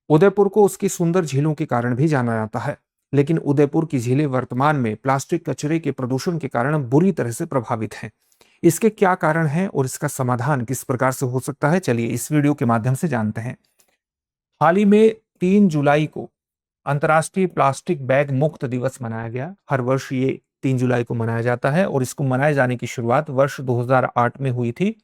उदयपुर को उसकी सुंदर झीलों के कारण भी जाना जाता है, लेकिन उदयपुर की झीलें वर्तमान में प्लास्टिक कचरे के प्रदूषण के कारण बुरी तरह से प्रभावित हैं। इसके क्या कारण हैं और इसका समाधान किस प्रकार से हो सकता है, चलिए इस वीडियो के माध्यम से जानते हैं। हाल ही में 3 जुलाई को अंतर्राष्ट्रीय प्लास्टिक बैग मुक्त दिवस मनाया गया। हर वर्ष ये 3 जुलाई को मनाया जाता है और इसको मनाए जाने की शुरुआत वर्ष 2008 में हुई थी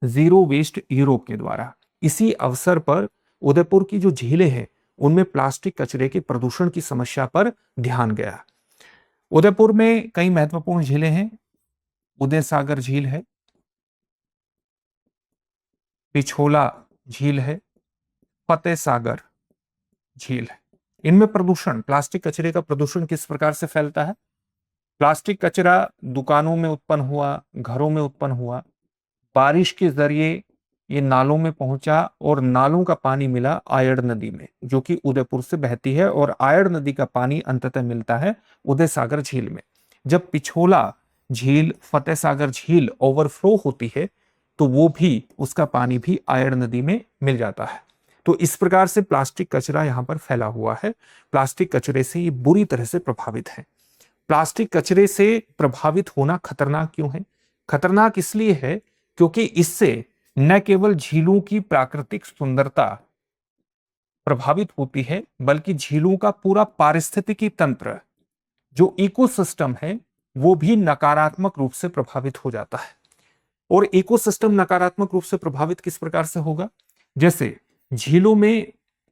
जीरो वेस्ट यूरोप के द्वारा। इसी अवसर पर उदयपुर की जो झीलें हैं उनमें प्लास्टिक कचरे के प्रदूषण की समस्या पर ध्यान गया। उदयपुर में कई महत्वपूर्ण झीलें हैं। उदय सागर झील है, पिछोला झील है, फतेह सागर झील है। इनमें प्रदूषण, प्लास्टिक कचरे का प्रदूषण किस प्रकार से फैलता है। प्लास्टिक कचरा दुकानों में उत्पन्न हुआ, घरों में उत्पन्न हुआ, बारिश के जरिए ये नालों में पहुंचा और नालों का पानी मिला आयड़ नदी में, जो कि उदयपुर से बहती है, और आयड़ नदी का पानी अंततः मिलता है उदय सागर झील में। जब पिछोला झील, फतेह सागर झील ओवरफ्लो होती है तो वो भी, उसका पानी भी आयड़ नदी में मिल जाता है। तो इस प्रकार से प्लास्टिक कचरा यहां पर फैला हुआ है। प्लास्टिक कचरे से ये बुरी तरह से प्रभावित है। प्लास्टिक कचरे से प्रभावित होना खतरनाक क्यों है? खतरनाक इसलिए है क्योंकि इससे न केवल झीलों की प्राकृतिक सुंदरता प्रभावित होती है, बल्कि झीलों का पूरा पारिस्थितिकी तंत्र, जो इकोसिस्टम है, वो भी नकारात्मक रूप से प्रभावित हो जाता है। और इकोसिस्टम नकारात्मक रूप से प्रभावित किस प्रकार से होगा? जैसे झीलों में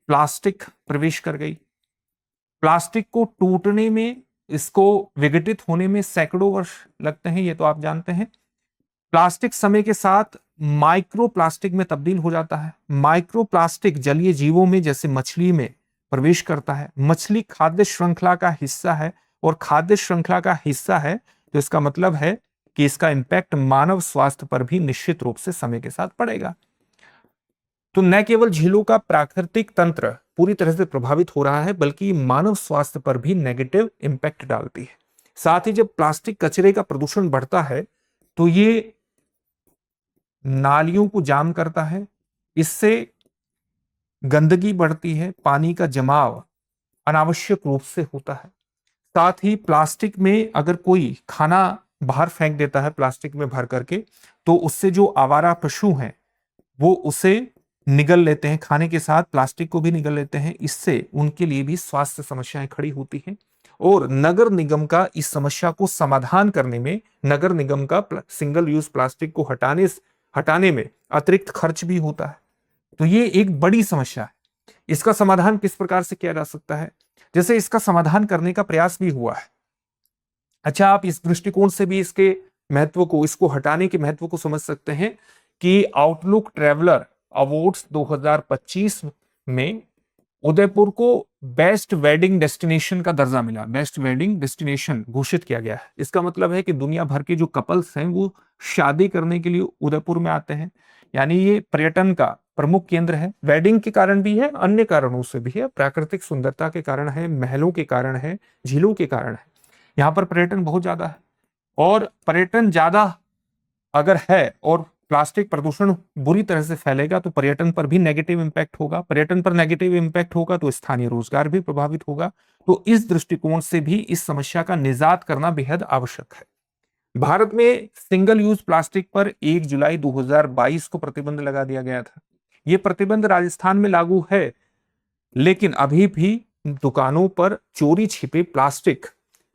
प्लास्टिक प्रवेश कर गई, प्लास्टिक को टूटने में, इसको विघटित होने में सैकड़ों वर्ष लगते हैं, ये तो आप जानते हैं। प्लास्टिक समय के साथ माइक्रो प्लास्टिक में तब्दील हो जाता है। माइक्रो प्लास्टिक जलीय जीवों में, जैसे मछली में प्रवेश करता है। मछली खाद्य श्रृंखला का हिस्सा है, और खाद्य श्रृंखला का हिस्सा है तो इसका मतलब है कि इसका इंपैक्ट मानव स्वास्थ्य पर भी निश्चित रूप से समय के साथ पड़ेगा। तो न केवल झीलों का प्राकृतिक तंत्र पूरी तरह से प्रभावित हो रहा है, बल्कि मानव स्वास्थ्य पर भी नेगेटिव इंपैक्ट डालती है। साथ ही जब प्लास्टिक कचरे का प्रदूषण बढ़ता है तो ये नालियों को जाम करता है, इससे गंदगी बढ़ती है, पानी का जमाव अनावश्यक रूप से होता है। साथ ही प्लास्टिक में अगर कोई खाना बाहर फेंक देता है प्लास्टिक में भर करके, तो उससे जो आवारा पशु हैं वो उसे निगल लेते हैं, खाने के साथ प्लास्टिक को भी निगल लेते हैं। इससे उनके लिए भी स्वास्थ्य समस्याएं खड़ी होती हैं। और नगर निगम का इस समस्या को समाधान करने में, नगर निगम का सिंगल यूज प्लास्टिक को हटाने में अतिरिक्त खर्च भी होता है। तो ये एक बड़ी समस्या है। इसका समाधान किस प्रकार से किया जा सकता है? जैसे इसका समाधान करने का प्रयास भी हुआ है। अच्छा, आप इस दृष्टिकोण से भी इसके महत्व को, इसको हटाने के महत्व को समझ सकते हैं कि आउटलुक ट्रैवलर अवार्ड्स 2025 में उदयपुर को बेस्ट वेडिंग डेस्टिनेशन का दर्जा मिला। बेस्ट वेडिंग डेस्टिनेशन घोषित किया गया है। इसका मतलब है कि दुनिया भर के जो कपल्स हैं वो शादी करने के लिए उदयपुर में आते हैं। यानी ये पर्यटन का प्रमुख केंद्र है। वेडिंग के कारण भी है, अन्य कारणों से भी है, प्राकृतिक सुंदरता के कारण है, महलों के कारण है, झीलों के कारण है। यहाँ पर पर्यटन बहुत ज्यादा है, और पर्यटन ज्यादा अगर है और प्लास्टिक प्रदूषण बुरी तरह से फैलेगा तो पर्यटन पर भी नेगेटिव इंपैक्ट होगा। पर्यटन पर नेगेटिव इंपैक्ट होगा तो स्थानीय रोजगार भी प्रभावित होगा। तो इस दृष्टिकोण से भी इस समस्या का निजात करना बेहद आवश्यक है। भारत में सिंगल यूज प्लास्टिक पर 1 जुलाई 2022 को प्रतिबंध लगा दिया गया था। यह प्रतिबंध राजस्थान में लागू है, लेकिन अभी भी दुकानों पर चोरी छिपे प्लास्टिक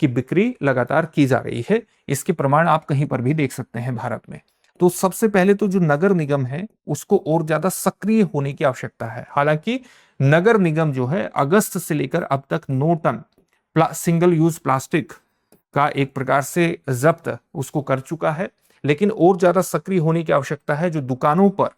की बिक्री लगातार की जा रही है। इसके प्रमाण आप कहीं पर भी देख सकते हैं भारत में। तो सबसे पहले तो जो नगर निगम है उसको और ज्यादा सक्रिय होने की आवश्यकता है। हालांकि नगर निगम जो है अगस्त से लेकर अब तक 9 टन सिंगल यूज प्लास्टिक का एक प्रकार से जब्त उसको कर चुका है, लेकिन और ज्यादा सक्रिय होने की आवश्यकता है। जो दुकानों पर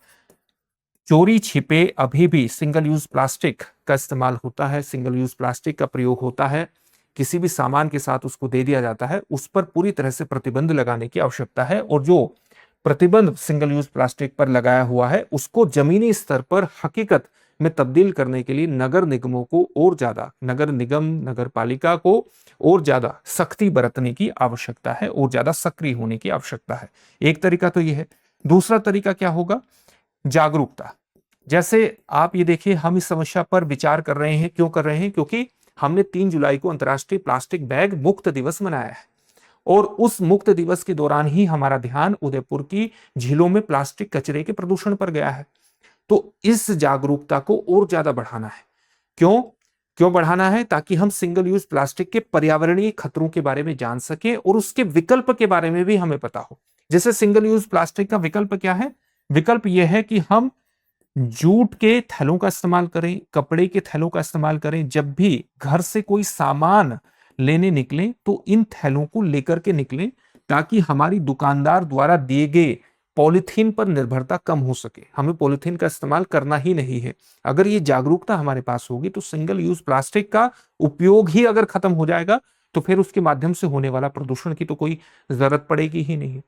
चोरी छिपे अभी भी सिंगल यूज प्लास्टिक का इस्तेमाल होता है, सिंगल यूज प्लास्टिक का प्रयोग होता है, किसी भी सामान के साथ उसको दे दिया जाता है, उस पर पूरी तरह से प्रतिबंध लगाने की आवश्यकता है। और जो प्रतिबंध सिंगल यूज प्लास्टिक पर लगाया हुआ है उसको जमीनी स्तर पर हकीकत में तब्दील करने के लिए नगर निगमों को और ज्यादा, नगर निगम, नगर पालिका को और ज्यादा सख्ती बरतने की आवश्यकता है, और ज्यादा सक्रिय होने की आवश्यकता है। एक तरीका तो यह है। दूसरा तरीका क्या होगा? जागरूकता। जैसे आप ये देखिए, हम इस समस्या पर विचार कर रहे हैं, क्यों कर रहे हैं? क्योंकि हमने 3 जुलाई को अंतर्राष्ट्रीय प्लास्टिक बैग मुक्त दिवस मनाया है और उस मुक्त दिवस के दौरान ही हमारा ध्यान उदयपुर की झीलों में प्लास्टिक कचरे के प्रदूषण पर गया है। तो इस जागरूकता को और ज्यादा बढ़ाना है। क्यों? क्यों बढ़ाना है? ताकि हम सिंगल यूज प्लास्टिक के पर्यावरणीय खतरों के बारे में जान सकें और उसके विकल्प के बारे में भी हमें पता हो। जैसे सिंगल यूज प्लास्टिक का विकल्प क्या है? विकल्प यह है कि हम जूट के थैलों का इस्तेमाल करें, कपड़े के थैलों का इस्तेमाल करें। जब भी घर से कोई सामान लेने निकलें तो इन थैलों को लेकर के निकलें, ताकि हमारी दुकानदार द्वारा दिए गए पॉलीथीन पर निर्भरता कम हो सके। हमें पॉलीथीन का इस्तेमाल करना ही नहीं है। अगर ये जागरूकता हमारे पास होगी तो सिंगल यूज प्लास्टिक का उपयोग ही अगर खत्म हो जाएगा तो फिर उसके माध्यम से होने वाला प्रदूषण की तो कोई जरूरत पड़ेगी ही नहीं।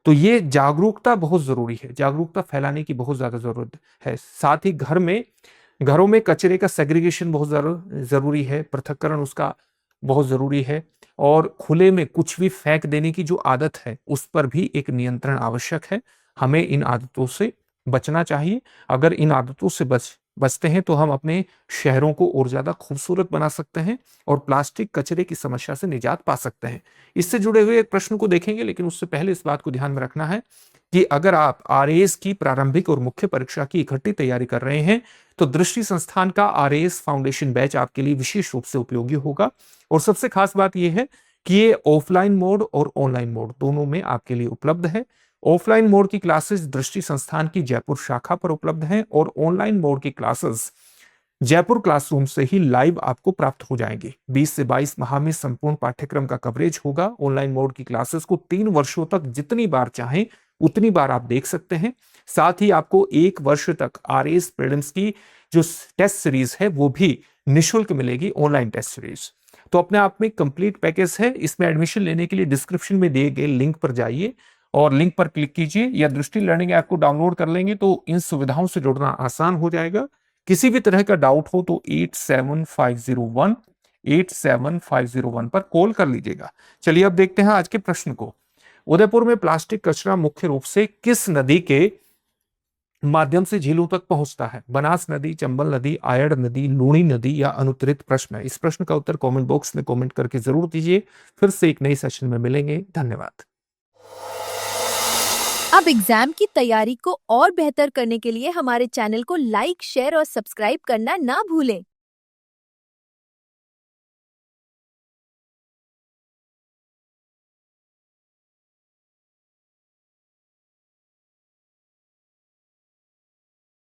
तो ये जागरूकता बहुत जरूरी है, जागरूकता फैलाने की बहुत ज्यादा जरूरत है। साथ ही घरों में कचरे का सेग्रीगेशन बहुत जरूरी है, पृथक्करण उसका बहुत जरूरी है। और खुले में कुछ भी फेंक देने की जो आदत है उस पर भी एक नियंत्रण आवश्यक है। हमें इन आदतों से बचना चाहिए। अगर इन आदतों से बचते हैं तो हम अपने शहरों को और ज्यादा खूबसूरत बना सकते हैं और प्लास्टिक कचरे की समस्या से निजात पा सकते हैं। इससे जुड़े हुए एक प्रश्न को देखेंगे, लेकिन उससे पहले इस बात को ध्यान में रखना है कि अगर आप आरएएस की प्रारंभिक और मुख्य परीक्षा की इकट्ठी तैयारी कर रहे हैं तो दृष्टि संस्थान का आरएएस फाउंडेशन बैच आपके लिए विशेष रूप से उपयोगी होगा। और सबसे खास बात यह है कि ये ऑफलाइन मोड और ऑनलाइन मोड दोनों में आपके लिए उपलब्ध है। ऑफलाइन मोड की क्लासेस दृष्टि संस्थान की जयपुर शाखा पर उपलब्ध हैं और ऑनलाइन मोड की क्लासेस जयपुर क्लासरूम से ही लाइव आपको प्राप्त हो जाएंगे। 20 से 22 माह में संपूर्ण पाठ्यक्रम का कवरेज होगा। ऑनलाइन मोड की क्लासेस को 3 वर्षों तक जितनी बार चाहें उतनी बार आप देख सकते हैं। साथ ही आपको 1 वर्ष तक आरएएस प्रीलिम्स की जो टेस्ट सीरीज है वो भी निःशुल्क मिलेगी, ऑनलाइन टेस्ट सीरीज। तो अपने आप में कंप्लीट पैकेज है। इसमें एडमिशन लेने के लिए डिस्क्रिप्शन में दिए गए लिंक पर जाइए और लिंक पर क्लिक कीजिए या दृष्टि लर्निंग ऐप को डाउनलोड कर लेंगे तो इन सुविधाओं से जुड़ना आसान हो जाएगा। किसी भी तरह का डाउट हो तो 87501 पर कॉल कर लीजिएगा। चलिए अब देखते हैं आज के प्रश्न को। उदयपुर में प्लास्टिक कचरा मुख्य रूप से किस नदी के माध्यम से झीलों तक पहुंचता है? बनास नदी, चंबल नदी, आयड़ नदी, लूणी नदी या अनुत्तरित प्रश्न है। इस प्रश्न का उत्तर कमेंट बॉक्स में कमेंट करके जरूर दीजिए। फिर से एक नई सेशन में मिलेंगे। धन्यवाद। अब एग्जाम की तैयारी को और बेहतर करने के लिए हमारे चैनल को लाइक, शेयर और सब्सक्राइब करना ना भूलें।